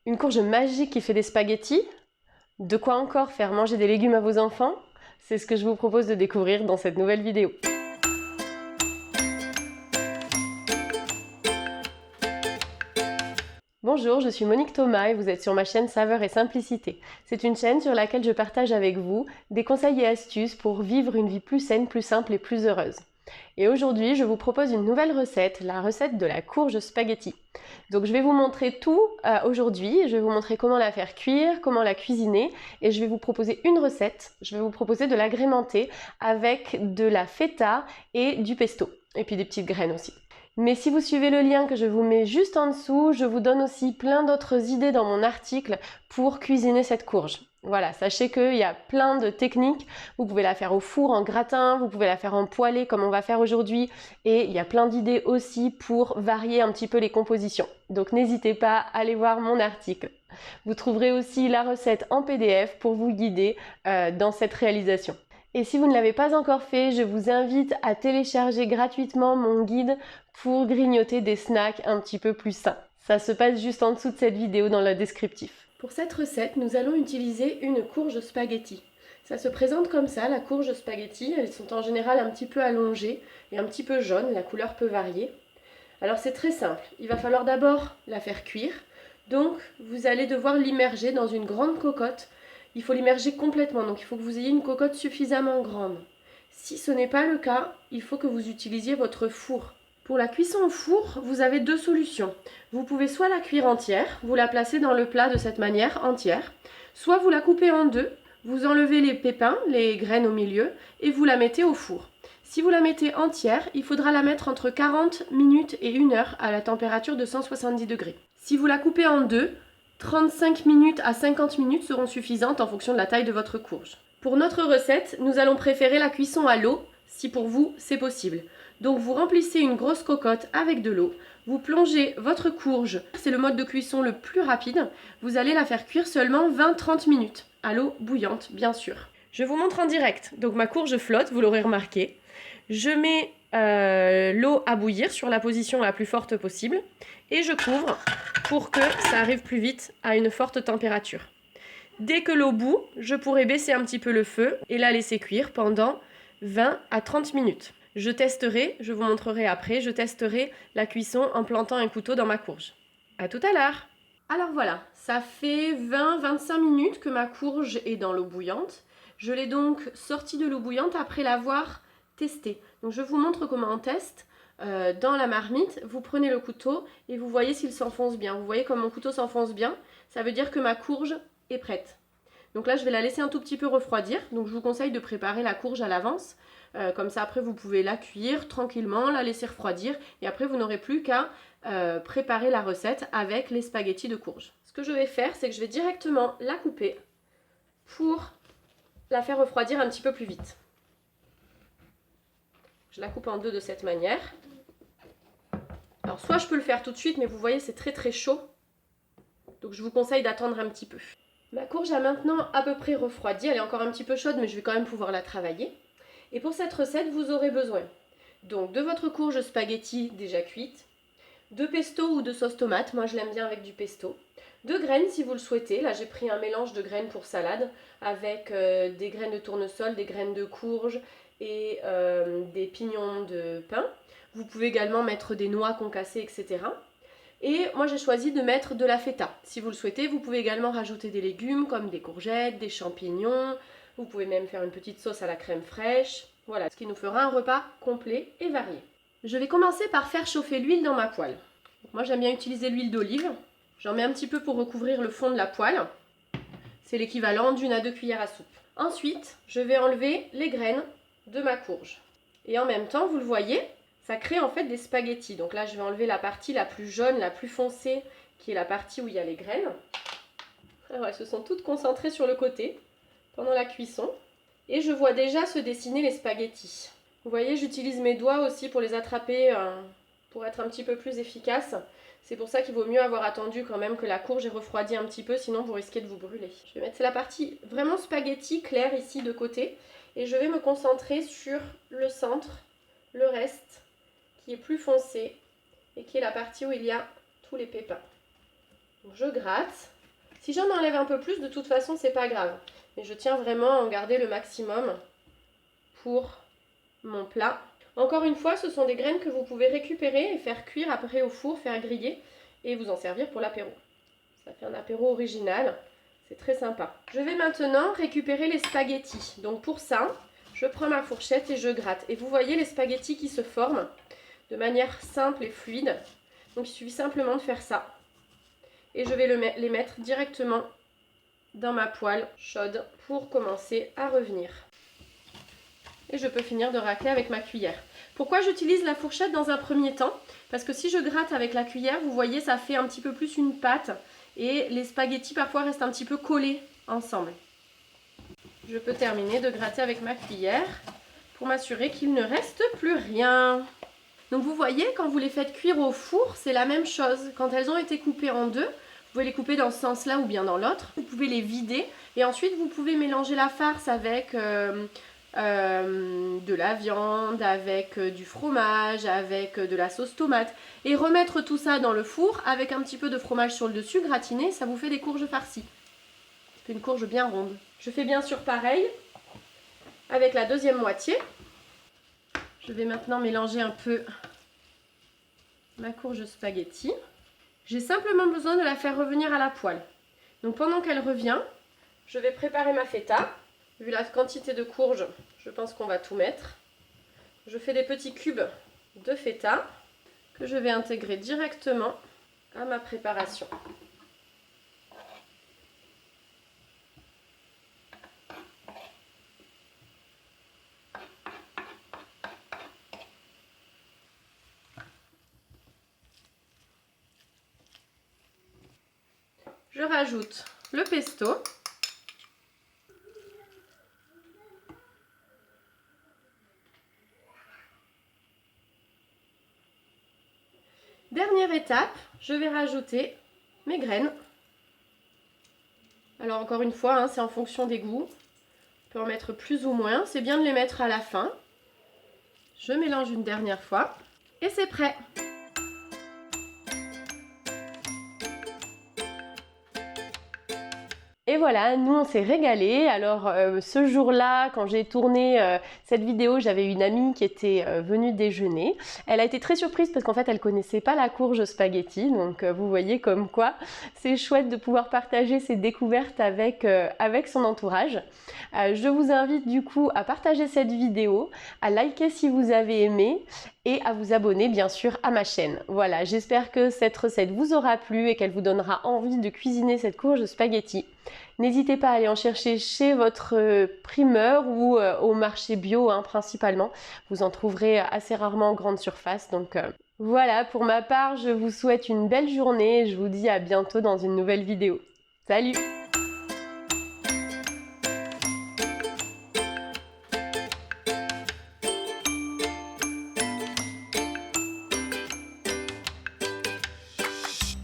Une courge magique qui fait des spaghettis? De quoi encore faire manger des légumes à vos enfants? C'est ce que je vous propose de découvrir dans cette nouvelle vidéo. Bonjour, je suis Monique Thomas et vous êtes sur ma chaîne Saveurs et Simplicité. C'est une chaîne sur laquelle je partage avec vous des conseils et astuces pour vivre une vie plus saine, plus simple et plus heureuse. Et aujourd'hui, je vous propose une nouvelle recette, la recette de la courge spaghetti. Donc je vais vous montrer tout aujourd'hui, je vais vous montrer comment la faire cuire, comment la cuisiner et je vais vous proposer une recette. Je vais vous proposer de l'agrémenter avec de la feta et du pesto et puis des petites graines aussi. Mais si vous suivez le lien que je vous mets juste en dessous, je vous donne aussi plein d'autres idées dans mon article pour cuisiner cette courge. Voilà, sachez qu'il y a plein de techniques. Vous pouvez la faire au four, en gratin, vous pouvez la faire en poêlée comme on va faire aujourd'hui. Et il y a plein d'idées aussi pour varier un petit peu les compositions. Donc n'hésitez pas à aller voir mon article. Vous trouverez aussi la recette en PDF pour vous guider dans cette réalisation. Et si vous ne l'avez pas encore fait, je vous invite à télécharger gratuitement mon guide pour grignoter des snacks un petit peu plus sains. Ça se passe juste en dessous de cette vidéo dans le descriptif. Pour cette recette, nous allons utiliser une courge spaghetti. Ça se présente comme ça, la courge spaghetti. Elles sont en général un petit peu allongées et un petit peu jaunes, la couleur peut varier. Alors c'est très simple, il va falloir d'abord la faire cuire. Donc vous allez devoir l'immerger dans une grande cocotte. Il faut l'immerger complètement, donc il faut que vous ayez une cocotte suffisamment grande. Si ce n'est pas le cas, il faut que vous utilisiez votre four. Pour la cuisson au four, vous avez deux solutions. Vous pouvez soit la cuire entière, vous la placez dans le plat de cette manière, entière, soit vous la coupez en deux, vous enlevez les pépins, les graines au milieu, et vous la mettez au four. Si vous la mettez entière, il faudra la mettre entre 40 minutes et 1 heure à la température de 170 degrés. Si vous la coupez en deux, 35 minutes à 50 minutes seront suffisantes en fonction de la taille de votre courge. Pour notre recette, nous allons préférer la cuisson à l'eau, si pour vous c'est possible. Donc vous remplissez une grosse cocotte avec de l'eau, vous plongez votre courge, c'est le mode de cuisson le plus rapide, vous allez la faire cuire seulement 20-30 minutes, à l'eau bouillante bien sûr. Je vous montre en direct, donc ma courge flotte, vous l'aurez remarqué. Je mets l'eau à bouillir sur la position la plus forte possible et je couvre pour que ça arrive plus vite à une forte température. Dès que l'eau bout, je pourrai baisser un petit peu le feu et la laisser cuire pendant 20 à 30 minutes. Je testerai, je vous montrerai après, je testerai la cuisson en plantant un couteau dans ma courge. A tout à l'heure! Alors voilà, ça fait 20-25 minutes que ma courge est dans l'eau bouillante. Je l'ai donc sortie de l'eau bouillante après l'avoir testée. Donc je vous montre comment on teste. Dans la marmite, vous prenez le couteau et vous voyez s'il s'enfonce bien. Vous voyez comme mon couteau s'enfonce bien, ça veut dire que ma courge est prête. Donc là, je vais la laisser un tout petit peu refroidir. Donc je vous conseille de préparer la courge à l'avance. Comme ça, après, vous pouvez la cuire tranquillement, la laisser refroidir. Et après, vous n'aurez plus qu'à préparer la recette avec les spaghettis de courge. Ce que je vais faire, c'est que je vais directement la couper pour la faire refroidir un petit peu plus vite. Je la coupe en deux de cette manière. Alors soit je peux le faire tout de suite, mais vous voyez c'est très très chaud. Donc je vous conseille d'attendre un petit peu. Ma courge a maintenant à peu près refroidi. Elle est encore un petit peu chaude, mais je vais quand même pouvoir la travailler. Et pour cette recette, vous aurez besoin donc de votre courge spaghetti déjà cuite, de pesto ou de sauce tomate. Moi je l'aime bien avec du pesto. De graines si vous le souhaitez. Là j'ai pris un mélange de graines pour salade avec des graines de tournesol, des graines de courge et des pignons de pin. Vous pouvez également mettre des noix concassées, etc. Et moi j'ai choisi de mettre de la feta. Si vous le souhaitez, vous pouvez également rajouter des légumes comme des courgettes, des champignons. Vous pouvez même faire une petite sauce à la crème fraîche. Voilà, ce qui nous fera un repas complet et varié. Je vais commencer par faire chauffer l'huile dans ma poêle. Donc moi j'aime bien utiliser l'huile d'olive. J'en mets un petit peu pour recouvrir le fond de la poêle. C'est l'équivalent d'1 à 2 cuillères à soupe. Ensuite, je vais enlever les graines de ma courge. Et en même temps, vous le voyez, ça crée en fait des spaghettis. Donc là, je vais enlever la partie la plus jaune, la plus foncée, qui est la partie où il y a les graines. Alors, elles se sont toutes concentrées sur le côté pendant la cuisson. Et je vois déjà se dessiner les spaghettis. Vous voyez, j'utilise mes doigts aussi pour les attraper, pour être un petit peu plus efficace. C'est pour ça qu'il vaut mieux avoir attendu quand même que la courge ait refroidi un petit peu, sinon vous risquez de vous brûler. Je vais mettre la partie vraiment spaghetti claire ici de côté. Et je vais me concentrer sur le centre, le reste, qui est plus foncé et qui est la partie où il y a tous les pépins. Donc je gratte Si j'en enlève un peu plus, de toute façon, c'est pas grave. Mais je tiens vraiment à en garder le maximum pour mon plat. Encore une fois, ce sont des graines que vous pouvez récupérer et faire cuire après au four, faire griller et vous en servir pour l'apéro. Ça fait un apéro original, c'est très sympa. Je vais maintenant récupérer les spaghettis. Donc pour ça, je prends ma fourchette et je gratte. Et vous voyez les spaghettis qui se forment de manière simple et fluide. Donc il suffit simplement de faire ça. Et je vais les mettre directement dans ma poêle chaude pour commencer à revenir. Et je peux finir de racler avec ma cuillère. Pourquoi j'utilise la fourchette dans un premier temps? Parce que si je gratte avec la cuillère, vous voyez, ça fait un petit peu plus une pâte et les spaghettis parfois restent un petit peu collés ensemble. Je peux terminer de gratter avec ma cuillère pour m'assurer qu'il ne reste plus rien. Donc vous voyez, quand vous les faites cuire au four, c'est la même chose. Quand elles ont été coupées en deux, vous pouvez les couper dans ce sens-là ou bien dans l'autre. Vous pouvez les vider et ensuite vous pouvez mélanger la farce avec de la viande, avec du fromage, avec de la sauce tomate et remettre tout ça dans le four avec un petit peu de fromage sur le dessus, gratiné, ça vous fait des courges farcies. C'est une courge bien ronde. Je fais bien sûr pareil avec la deuxième moitié. Je vais maintenant mélanger un peu ma courge spaghetti. J'ai simplement besoin de la faire revenir à la poêle. Donc pendant qu'elle revient, je vais préparer ma feta. Vu la quantité de courges, je pense qu'on va tout mettre. Je fais des petits cubes de feta que je vais intégrer directement à ma préparation. Je rajoute le pesto. Dernière étape, je vais rajouter mes graines. Alors encore une fois, hein, c'est en fonction des goûts. On peut en mettre plus ou moins. C'est bien de les mettre à la fin. Je mélange une dernière fois et c'est prêt. Et voilà, nous on s'est régalé. Alors ce jour-là, quand j'ai tourné cette vidéo, j'avais une amie qui était venue déjeuner. Elle a été très surprise parce qu'en fait elle connaissait pas la courge spaghetti. Donc vous voyez comme quoi c'est chouette de pouvoir partager ses découvertes avec son entourage. Je vous invite du coup à partager cette vidéo, à liker si vous avez aimé et à vous abonner bien sûr à ma chaîne. Voilà, j'espère que cette recette vous aura plu et qu'elle vous donnera envie de cuisiner cette courge spaghetti. N'hésitez pas à aller en chercher chez votre primeur ou au marché bio hein, principalement. Vous en trouverez assez rarement en grande surface. Donc voilà, pour ma part, je vous souhaite une belle journée et je vous dis à bientôt dans une nouvelle vidéo. Salut!